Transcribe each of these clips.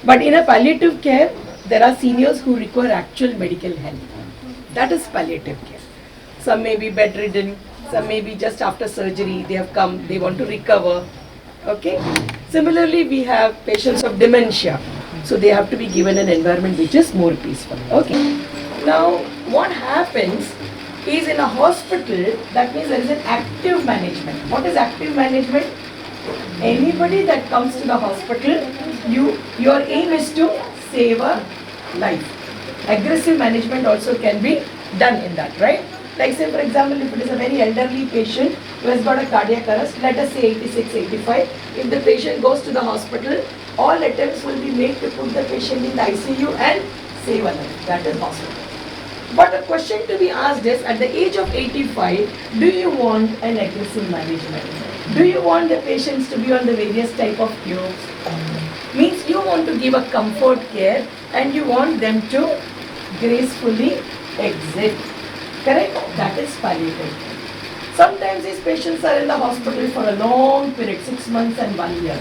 But in a palliative care, there are seniors who require actual medical help. That is palliative care. Some may be bedridden, some may be just after surgery, they have come, they want to recover. Okay? Similarly, we have patients of dementia. So they have to be given an environment which is more peaceful. Okay? Now, what happens is in a hospital, that means there is an active management. What is active management? Anybody that comes to the hospital, your aim is to save a life. Aggressive management also can be done in that, right? Like say for example, if it is a very elderly patient who has got a cardiac arrest, let us say 86, 85, if the patient goes to the hospital, all attempts will be made to put the patient in the ICU and save a life. That is hospital. But the question to be asked is, at the age of 85, do you want an aggressive management? Do you want the patients to be on the various type of tubes? Means you want to give a comfort care and you want them to gracefully exit. Correct? That is palliative. Sometimes these patients are in the hospital for a long period, 6 months and 1 year.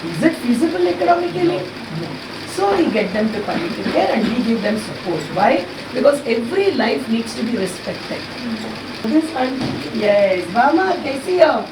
Is it feasible economically? So we get them to palliative care and we give them support. Why? Because every life needs to be respected. This auntie, yes, Mama, kaisi ho?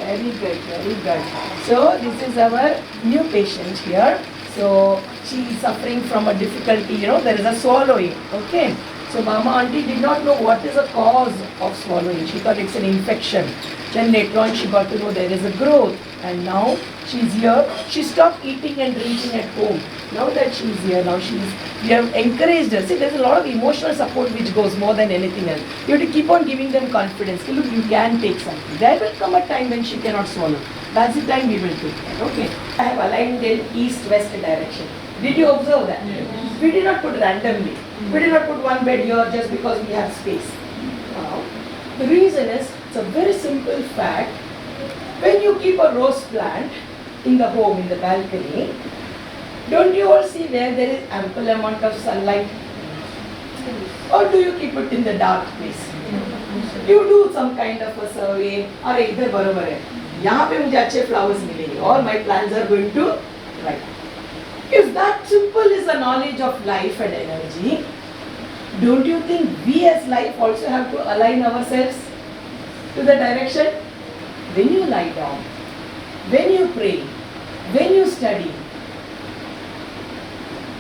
Very good, very good. So this is our new patient here. So she is suffering from a difficulty, there is a swallowing. Okay. So Mama auntie did not know what is the cause of swallowing. She thought it's an infection. Then later on she got to know there is a growth. And now she's here. She stopped eating and drinking at home. Now that she's here, we have encouraged her. See, there's a lot of emotional support which goes more than anything else. You have to keep on giving them confidence. Look, you can take something. There will come a time when she cannot swallow. That's the time we will take that. Okay. I have aligned in east-west direction. Did you observe that? Yes. We did not put randomly. We did not put one bed here just because we have space. Now, the reason is, it's a very simple fact. When you keep a rose plant in the home, in the balcony, don't you all see where there is ample amount of sunlight? Or do you keep it in the dark place? You do some kind of a survey, अरे इधर बराबर है, यहाँ पे मुझे अच्छे flowers मिलेंगे, all my plants are going to right. If that simple is the knowledge of life and energy, don't you think we as life also have to align ourselves to the direction? When you lie down, when you pray, when you study,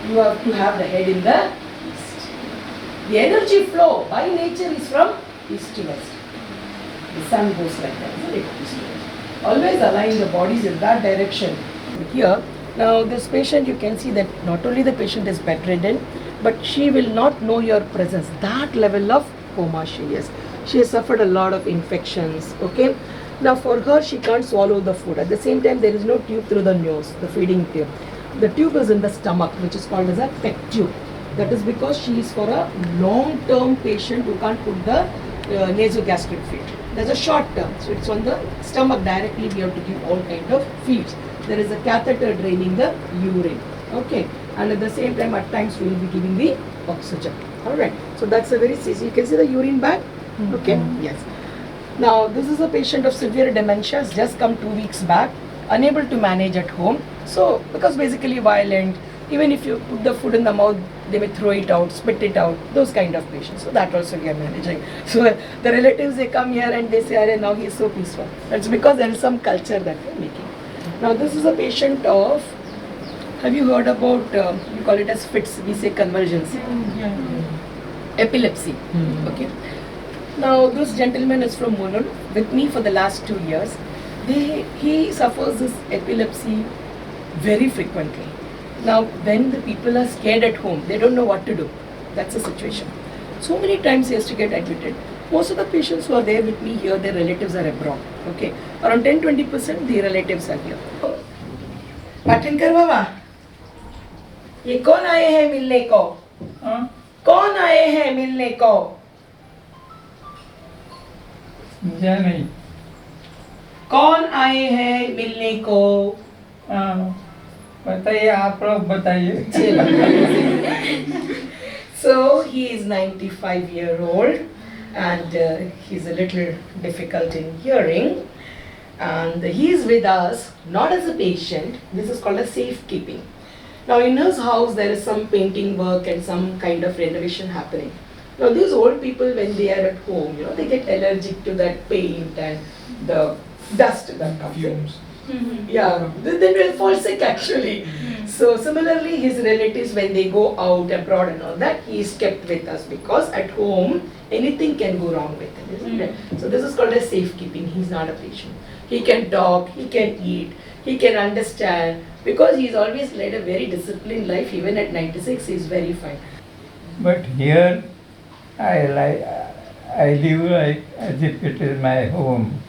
you have to have the head in the east. The energy flow by nature is from east to west. The sun goes like that, isn't it? East to west. Always align the bodies in that direction. Here, now this patient, you can see that not only the patient is bedridden, but she will not know your presence. That level of coma she is. She has suffered a lot of infections, okay? Now for her, she can't swallow the food. At the same time, there is no tube through the nose, the feeding tube. The tube is in the stomach, which is called as a pec tube. That is because she is for a long-term patient who can't put the nasogastric feed. There's a short term, so it's on the stomach directly. We have to give all kind of feeds. There is a catheter draining the urine. Okay, and at the same time, at times we will be giving the oxygen. All right. So that's a very easy. You can see the urine bag. Okay. Yes. Now this is a patient of severe dementia. Has just come 2 weeks back, unable to manage at home. So because basically violent, even if you put the food in the mouth, they may throw it out, spit it out. Those kind of patients. So that also we are managing. So the relatives, they come here and they say, "Arey, now he is so peaceful." That's because there is some culture that we are making. Now this is a patient of, have you heard about, you call it as fits, we say convulsions. Epilepsy. Okay. Now this gentleman is from Menon with me for the last 2 years. He suffers this epilepsy very frequently. Now when the people are scared at home, they don't know what to do. That's the situation. So many times he has to get admitted. Most of the patients who are there with me here, their relatives are abroad. Okay, around 10-20% their relatives are here. पाठन कर बाबा, ये कौन आए हैं मिलने को? कौन आए हैं मिलने को? नहीं, कौन आए हैं मिलने को? बताइए, आप लोग बताइए. So he is 95-year-old and he's a little difficult in hearing, and he is with us not as a patient. This is called a safekeeping. Now in his house there is some painting work and some kind of renovation happening. Now these old people, when they are at home, they get allergic to that paint and the dust that comes in. Fumes. Yeah, they will fall sick actually. So similarly, his relatives, when they go out abroad and all that, he is kept with us because at home anything can go wrong with him, isn't it? So this is called as safekeeping. He's not a patient. He can talk, he can eat, he can understand because he's always led a very disciplined life. Even at 96, he's very fine. But here, I live like as if it is my home.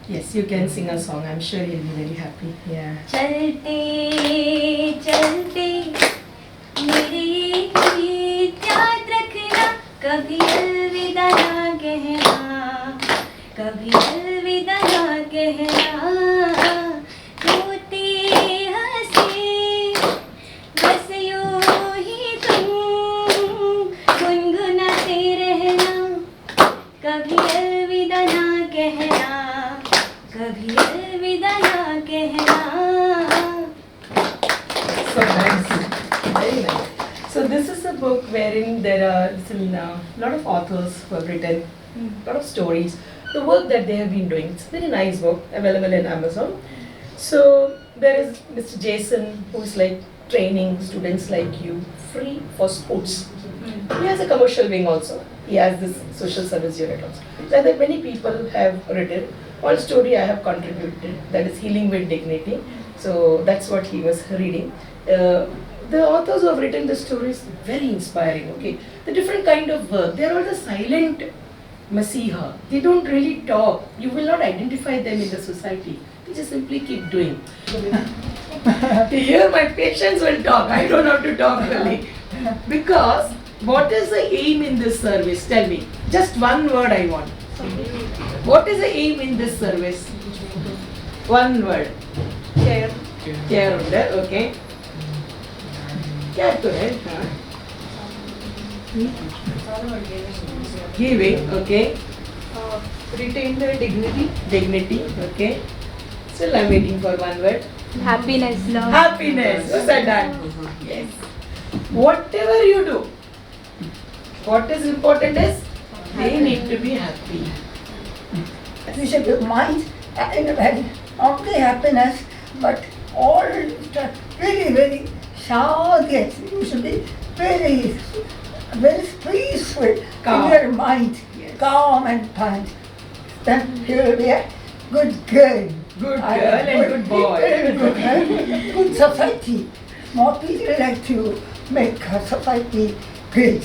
Yes, you can sing a song. I'm sure he'll be very happy. Yeah. चलते चलते मेरे ये गीत याद रखना, कभी अलविदा ना कहना, कभी अलविदा ना कहना, रोते हंसे बस यूं ही तुम गुनगुनाते रहना, कभी अलविदा ना कहना, कभी अलविदा ना कहना. So nice. Very nice. So this is a book wherein there are a lot of authors who have written a lot of stories. The work that they have been doing. It's a very nice book, available in Amazon. So there is Mr. Jason, who is like training students like you free for sports. He has a commercial wing also. He has this social service unit also. So that many people have written. One story I have contributed, that is Healing with Dignity. So that's what he was reading. The authors who have written the stories, very inspiring. Okay, the different kind of work. They are all the silent Masiha. They don't really talk. You will not identify them in the society. They just simply keep doing. Here my patients will talk. I don't have to talk really. Because what is the aim in this service? Tell me. Just one word I want. What is the aim in this service? One word. Care. Care under, okay. Care to it, Giving, okay. Retain their dignity. Dignity, okay. Still I'm waiting for one word. Happiness, love. Happiness. Who said that? Yes. Whatever you do, what is important is they need to be happy. We should be mind and not the happiness, but all very, very sad. You should be very, very peaceful Calm. in your mind, Yes. calm and kind. Then you will be a good girl. Good girl and good boy. Good society. More people like to make a society good.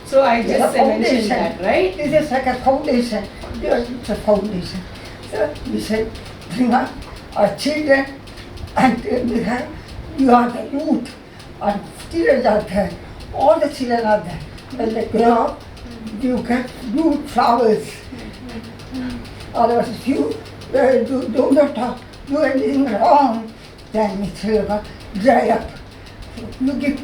So I It's a just mentioned foundation. that, right? It is like a foundation. It's a foundation. So we say, bring up our children and we have, you are the youth and children are there. All the children are there. When they grow up, you get new flowers. Otherwise, if you do not do anything wrong, then it will dry up. You give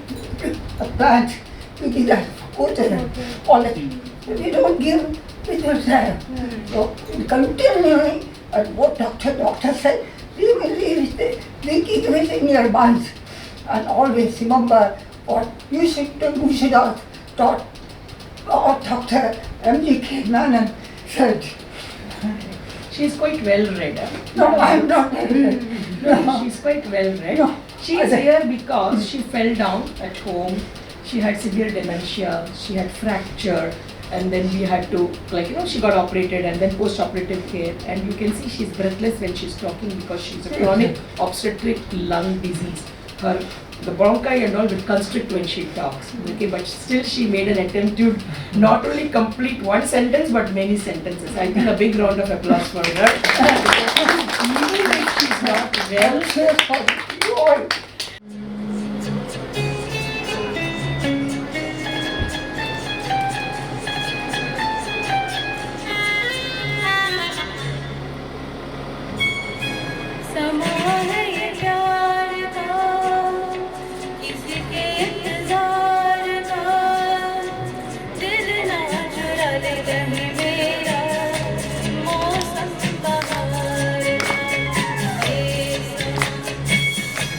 a plant, you give that water, all that. If you don't give, it will dry up. So continually, and what doctor said, you will leave it, keep it in your mind. And always remember what you should do, you should have taught what Dr. M.G.K. Menon said. She is quite well read. No, I'm not. No, she's quite well read. No. She is here because she fell down at home. She had severe dementia. She had fracture, and then we had to, she got operated and then post-operative care. And you can see she's breathless when she's talking because she's a chronic obstetric lung disease. The bronchi and all will constrict when she talks. Okay, but still she made an attempt to not only complete one sentence but many sentences. I think a big round of applause for her. Even if she's not well, Cheers for you all. समा है ये प्यार का, किसके इंतजार का, दिल ना चुरा ले रहे मेरा, मौसम बहार का, ये समा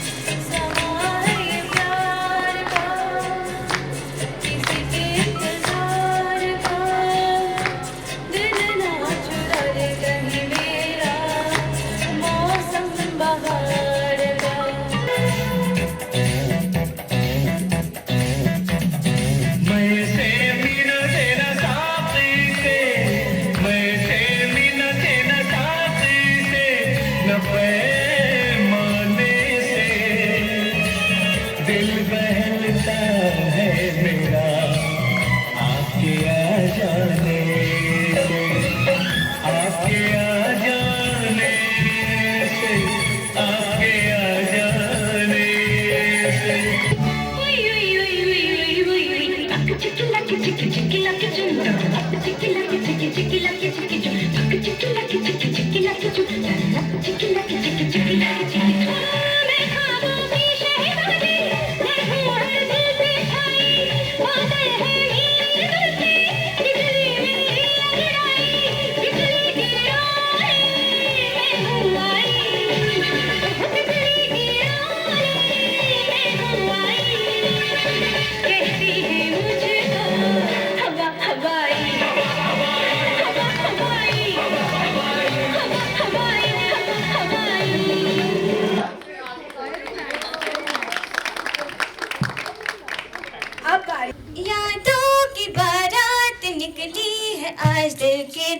यादों की बारात निकली है आज दिल के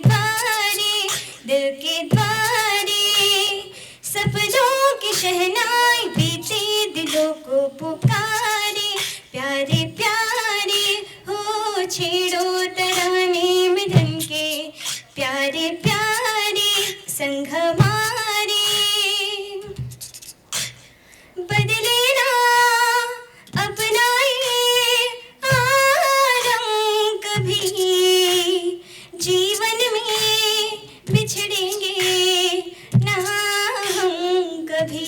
द्वारे सपनों की शहनाई बीते दिलों को पुकारे प्यारे प्यारे हो छेड़ो तराने मिलन के प्यारे प्यारे संग हमारे बदले ना अपना ये आरंग कभी जीवन में बिछड़ेंगे ना हम कभी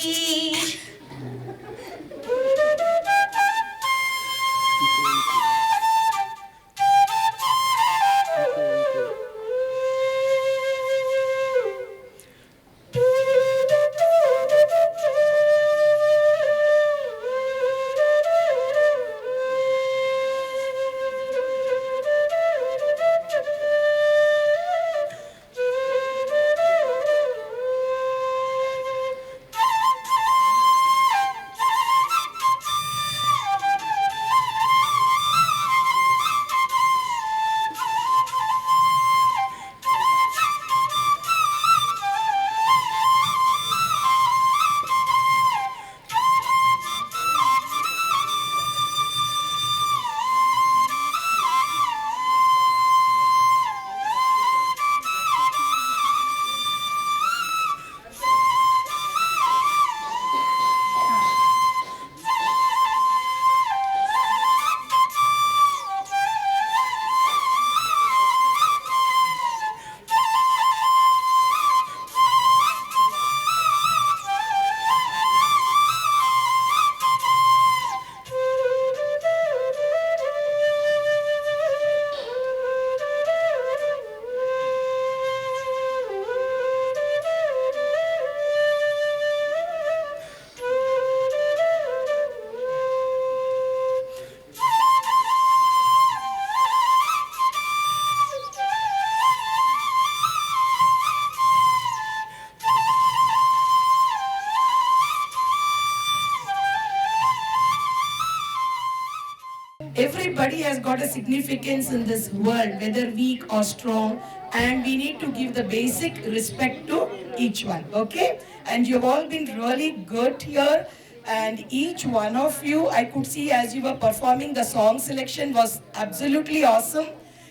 Everybody has got a significance in this world, whether weak or strong, and we need to give the basic respect to each one, okay? And you've all been really good here, and each one of you, I could see as you were performing, the song selection was absolutely awesome.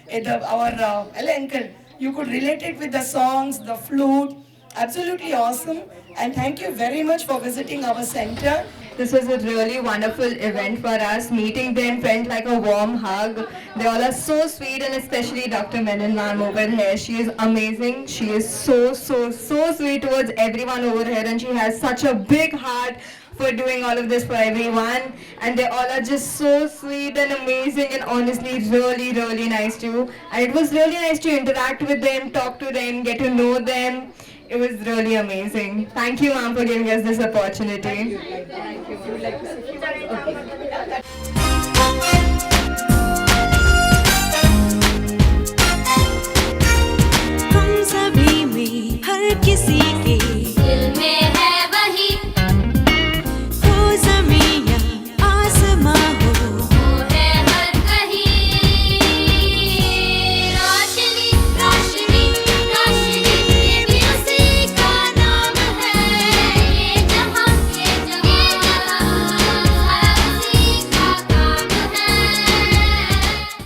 Our uncle, you could relate it with the songs, the flute, absolutely awesome. And thank you very much for visiting our center. This was a really wonderful event for us. Meeting them felt like a warm hug. They all are so sweet, and especially Dr. Menon ma'am over here. She is amazing. She is so sweet towards everyone over here, and she has such a big heart for doing all of this for everyone. And they all are just so sweet and amazing, and honestly really nice too. And it was really nice to interact with them, talk to them, get to know them. It was really amazing. Thank you, ma'am, for giving us this opportunity. Thank you. Would you like to say a few words? Okay.